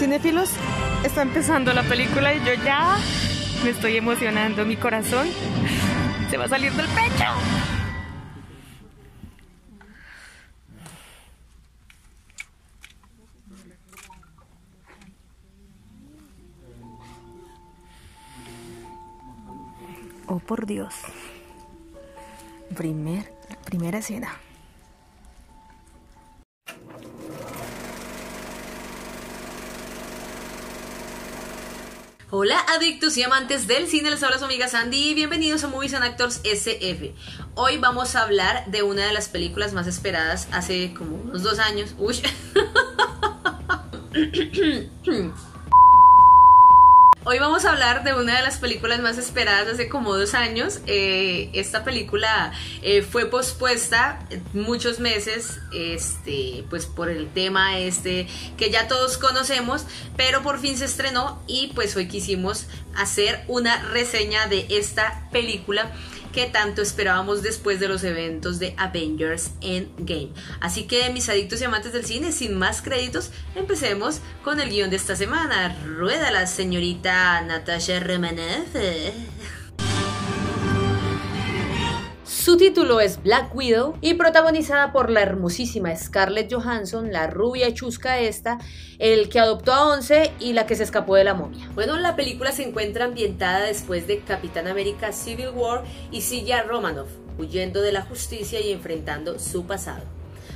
Cinéfilos, está empezando la película y yo ya me estoy emocionando. Mi corazón se va a salir del pecho. Oh, por Dios. Primera escena. Hola adictos y amantes del cine, les habla su amiga Sandy y bienvenidos a Movies and Actors SF. Hoy vamos a hablar de una de las películas más esperadas hace como unos 2 años. Uy. Hoy vamos a hablar de una de las películas más esperadas hace como 2 años. Esta película fue pospuesta muchos meses, pues por el tema que ya todos conocemos, pero por fin se estrenó y pues hoy quisimos hacer una reseña de esta película que tanto esperábamos después de los eventos de Avengers Endgame. Así que, mis adictos y amantes del cine, sin más créditos, empecemos con el guión de esta semana. Ruédala, señorita Natasha Romanoff. Su título es Black Widow y protagonizada por la hermosísima Scarlett Johansson, la rubia chusca esta, el que adoptó a 11 y la que se escapó de la momia. Bueno, la película se encuentra ambientada después de Capitán América Civil War y Silla Romanoff, huyendo de la justicia y enfrentando su pasado.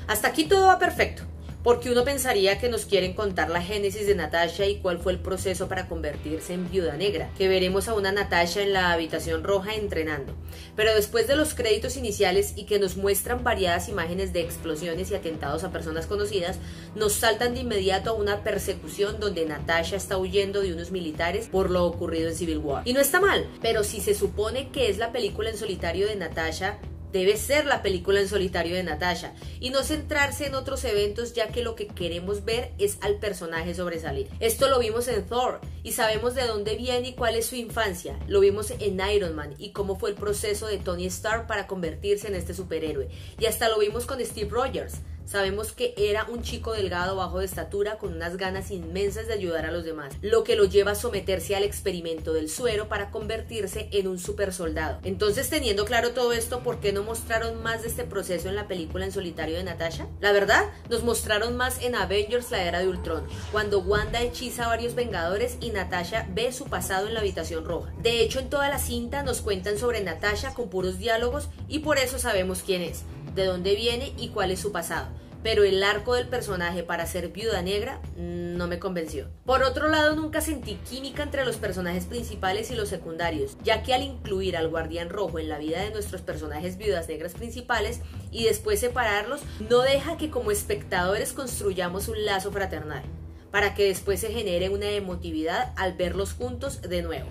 Hasta aquí todo va perfecto, porque uno pensaría que nos quieren contar la génesis de Natasha y cuál fue el proceso para convertirse en Viuda Negra, que veremos a una Natasha en la habitación roja entrenando. Pero después de los créditos iniciales y que nos muestran variadas imágenes de explosiones y atentados a personas conocidas, nos saltan de inmediato a una persecución donde Natasha está huyendo de unos militares por lo ocurrido en Civil War. Y no está mal, pero si se supone que es la película en solitario de Natasha, debe ser la película en solitario de Natasha y no centrarse en otros eventos, ya que lo que queremos ver es al personaje sobresalir. Esto lo vimos en Thor y sabemos de dónde viene y cuál es su infancia. Lo vimos en Iron Man y cómo fue el proceso de Tony Stark para convertirse en este superhéroe. Y hasta lo vimos con Steve Rogers. Sabemos que era un chico delgado, bajo de estatura, con unas ganas inmensas de ayudar a los demás, lo que lo lleva a someterse al experimento del suero para convertirse en un super soldado. Entonces, teniendo claro todo esto, ¿por qué no mostraron más de este proceso en la película en solitario de Natasha? La verdad, nos mostraron más en Avengers: La Era de Ultron, cuando Wanda hechiza a varios Vengadores y Natasha ve su pasado en la habitación roja. De hecho, en toda la cinta nos cuentan sobre Natasha con puros diálogos y por eso sabemos quién es, de dónde viene y cuál es su pasado. Pero el arco del personaje para ser Viuda Negra no me convenció. Por otro lado, nunca sentí química entre los personajes principales y los secundarios, ya que al incluir al Guardián Rojo en la vida de nuestros personajes viudas negras principales y después separarlos, no deja que como espectadores construyamos un lazo fraternal, para que después se genere una emotividad al verlos juntos de nuevo.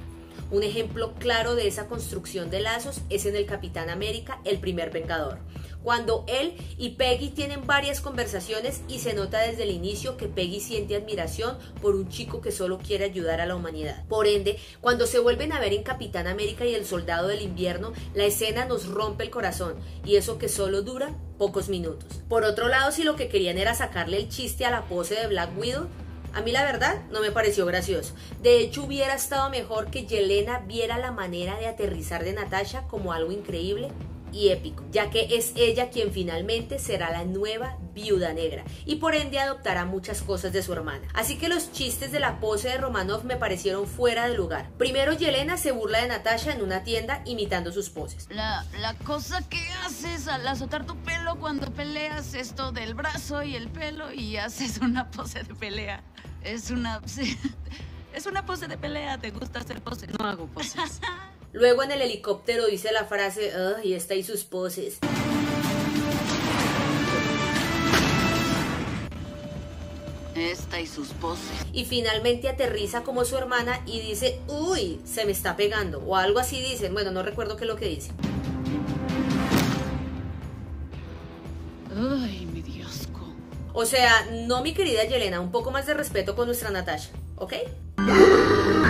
Un ejemplo claro de esa construcción de lazos es en el Capitán América, el primer Vengador, cuando él y Peggy tienen varias conversaciones y se nota desde el inicio que Peggy siente admiración por un chico que solo quiere ayudar a la humanidad. Por ende, cuando se vuelven a ver en Capitán América y el Soldado del Invierno, la escena nos rompe el corazón, y eso que solo dura pocos minutos. Por otro lado, si lo que querían era sacarle el chiste a la pose de Black Widow, a mí la verdad no me pareció gracioso. De hecho, hubiera estado mejor que Yelena viera la manera de aterrizar de Natasha como algo increíble y épico, ya que es ella quien finalmente será la nueva Viuda Negra y por ende adoptará muchas cosas de su hermana. Así que los chistes de la pose de Romanoff me parecieron fuera de lugar. Primero, Yelena se burla de Natasha en una tienda imitando sus poses. La cosa que haces al azotar tu pelo cuando peleas, esto del brazo y el pelo, y haces una pose de pelea. Es una pose de pelea. ¿Te gusta hacer poses? No hago poses. Luego en el helicóptero dice la frase, y esta y sus poses. Esta y sus poses. Y finalmente aterriza como su hermana y dice, uy, se me está pegando, o algo así dicen. Bueno, no recuerdo qué es lo que dice. Ay, mi Diosco. O sea, no, mi querida Yelena, un poco más de respeto con nuestra Natasha, ¿ok?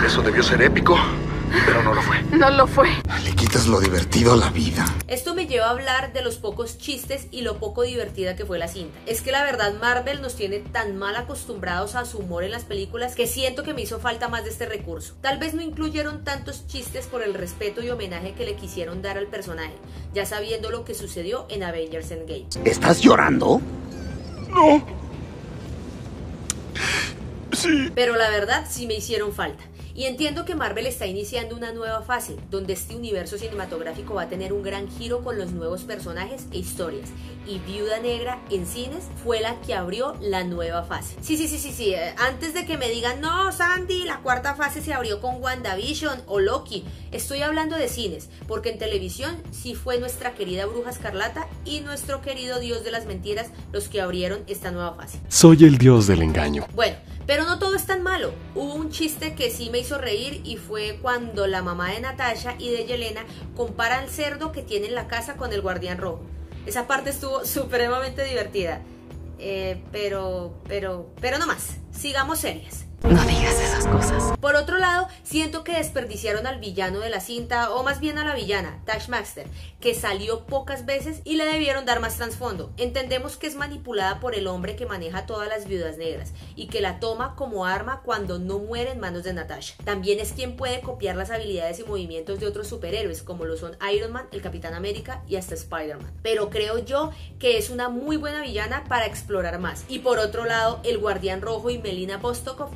Eso debió ser épico. Pero no lo fue. No lo fue. Le quitas lo divertido a la vida. Esto me lleva a hablar de los pocos chistes y lo poco divertida que fue la cinta. Es que la verdad Marvel nos tiene tan mal acostumbrados a su humor en las películas que siento que me hizo falta más de este recurso. Tal vez no incluyeron tantos chistes por el respeto y homenaje que le quisieron dar al personaje, ya sabiendo lo que sucedió en Avengers Endgame. ¿Estás llorando? No. Sí. Pero la verdad sí me hicieron falta. Y entiendo que Marvel está iniciando una nueva fase, donde este universo cinematográfico va a tener un gran giro con los nuevos personajes e historias. Y Viuda Negra en cines fue la que abrió la nueva fase. Sí. Antes de que me digan, no, Sandy, la cuarta fase se abrió con WandaVision o Loki. Estoy hablando de cines, porque en televisión sí fue nuestra querida Bruja Escarlata y nuestro querido Dios de las Mentiras los que abrieron esta nueva fase. Soy el dios del engaño. Bueno, pero no todo es tan malo. Hubo un chiste que sí me hizo reír y fue cuando la mamá de Natasha y de Yelena compara al cerdo que tiene en la casa con el guardián rojo. Esa parte estuvo supremamente divertida. Pero no más. Sigamos serias. No digas esas cosas. Por otro lado, siento que desperdiciaron al villano de la cinta, o más bien a la villana, Taskmaster, que salió pocas veces y le debieron dar más trasfondo. Entendemos que es manipulada por el hombre que maneja todas las viudas negras y que la toma como arma cuando no muere en manos de Natasha. También es quien puede copiar las habilidades y movimientos de otros superhéroes, como lo son Iron Man, el Capitán América y hasta Spider-Man. Pero creo yo que es una muy buena villana para explorar más. Y por otro lado, el Guardián Rojo y Melina Vostokov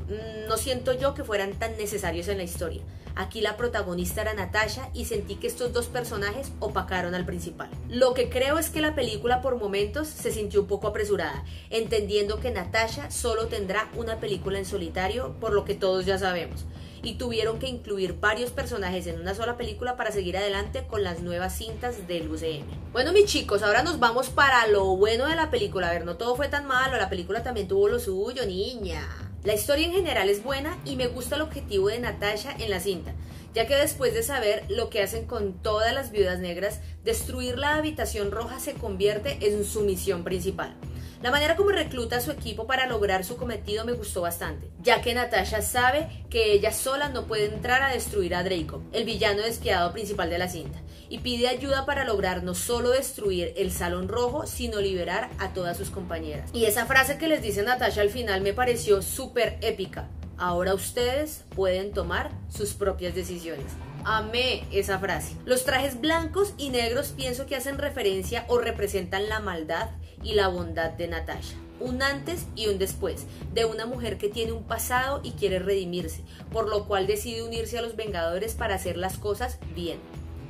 no siento yo que fueran tan necesarios en la historia. Aquí la protagonista era Natasha y sentí que estos dos personajes opacaron al principal. Lo que creo es que la película por momentos se sintió un poco apresurada, entendiendo que Natasha solo tendrá una película en solitario, por lo que todos ya sabemos. Y tuvieron que incluir varios personajes en una sola película para seguir adelante con las nuevas cintas del UCM. Bueno, mis chicos, ahora nos vamos para lo bueno de la película. A ver, no todo fue tan malo, la película también tuvo lo suyo, niña. La historia en general es buena y me gusta el objetivo de Natasha en la cinta, ya que después de saber lo que hacen con todas las viudas negras, destruir la habitación roja se convierte en su misión principal. La manera como recluta a su equipo para lograr su cometido me gustó bastante, ya que Natasha sabe que ella sola no puede entrar a destruir a Draco, el villano despiadado principal de la cinta, y pide ayuda para lograr no solo destruir el Salón Rojo, sino liberar a todas sus compañeras. Y esa frase que les dice Natasha al final me pareció súper épica. Ahora ustedes pueden tomar sus propias decisiones. Amé esa frase. Los trajes blancos y negros pienso que hacen referencia o representan la maldad y la bondad de Natasha. Un antes y un después, de una mujer que tiene un pasado y quiere redimirse, por lo cual decide unirse a los Vengadores para hacer las cosas bien.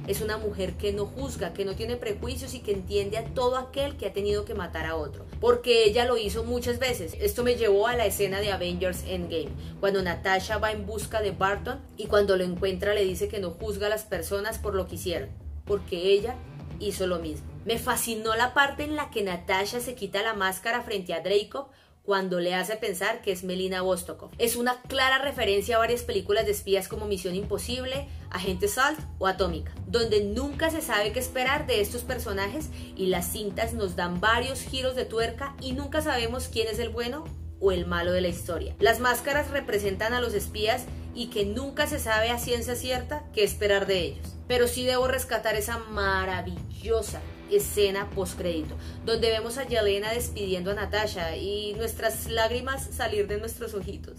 Es una mujer que no juzga, que no tiene prejuicios y que entiende a todo aquel que ha tenido que matar a otro, porque ella lo hizo muchas veces. Esto me llevó a la escena de Avengers Endgame, cuando Natasha va en busca de Barton y cuando lo encuentra le dice que no juzga a las personas por lo que hicieron, porque ella hizo lo mismo. Me fascinó la parte en la que Natasha se quita la máscara frente a Draco cuando le hace pensar que es Melina Vostokov. Es una clara referencia a varias películas de espías como Misión Imposible, Agente SALT o Atómica, donde nunca se sabe qué esperar de estos personajes y las cintas nos dan varios giros de tuerca y nunca sabemos quién es el bueno o el malo de la historia. Las máscaras representan a los espías y que nunca se sabe a ciencia cierta qué esperar de ellos. Pero sí debo rescatar esa maravillosa escena postcrédito, donde vemos a Yelena despidiendo a Natasha y nuestras lágrimas salir de nuestros ojitos.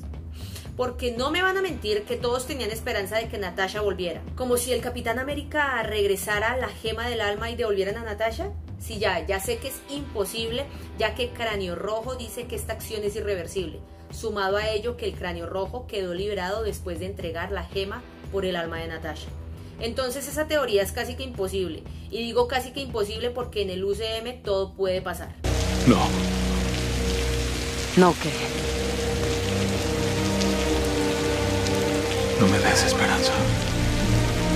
Porque no me van a mentir que todos tenían esperanza de que Natasha volviera. Como si el Capitán América regresara la gema del alma y devolvieran a Natasha. Sí, ya sé que es imposible, ya que Cráneo Rojo dice que esta acción es irreversible. Sumado a ello que el Cráneo Rojo quedó liberado después de entregar la gema por el alma de Natasha. Entonces esa teoría es casi que imposible. Y digo casi que imposible porque en el UCM todo puede pasar. No. ¿No qué? No me des esperanza.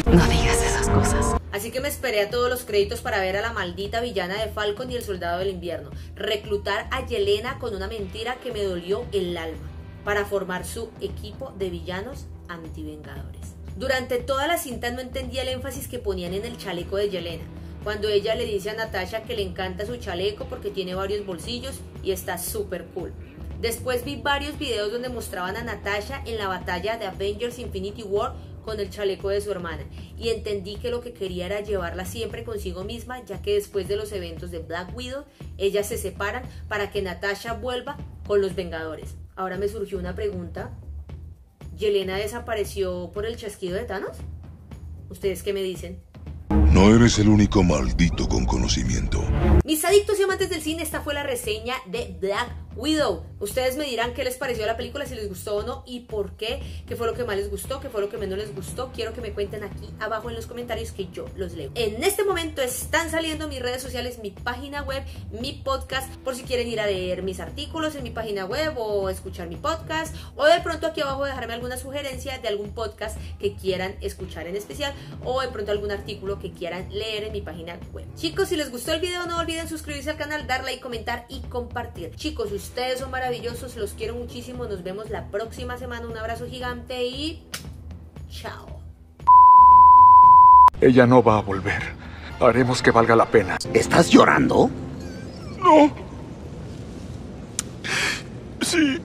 No digas esas cosas. Así que me esperé a todos los créditos para ver a la maldita villana de Falcon y el Soldado del Invierno reclutar a Yelena con una mentira que me dolió el alma para formar su equipo de villanos antivengadores. Durante toda la cinta no entendía el énfasis que ponían en el chaleco de Yelena, cuando ella le dice a Natasha que le encanta su chaleco porque tiene varios bolsillos y está súper cool. Después vi varios videos donde mostraban a Natasha en la batalla de Avengers Infinity War con el chaleco de su hermana y entendí que lo que quería era llevarla siempre consigo misma, ya que después de los eventos de Black Widow, ellas se separan para que Natasha vuelva con los Vengadores. Ahora me surgió una pregunta. ¿Yelena desapareció por el chasquido de Thanos? ¿Ustedes qué me dicen? No eres el único maldito con conocimiento. Mis adictos y amantes del cine, esta fue la reseña de Black Widow. Ustedes me dirán qué les pareció la película, si les gustó o no y por qué, qué fue lo que más les gustó, qué fue lo que menos les gustó. Quiero que me cuenten aquí abajo en los comentarios que yo los leo. En este momento están saliendo mis redes sociales, mi página web, mi podcast, por si quieren ir a leer mis artículos en mi página web o escuchar mi podcast, o de pronto aquí abajo dejarme alguna sugerencia de algún podcast que quieran escuchar en especial, o de pronto algún artículo que quieran leer en mi página web. Chicos, si les gustó el video no olviden suscribirse al canal, dar like, comentar y compartir. Chicos, ustedes son maravillosos, los quiero muchísimo, nos vemos la próxima semana, un abrazo gigante y chao. Ella no va a volver. Haremos que valga la pena. ¿Estás llorando? No. Sí.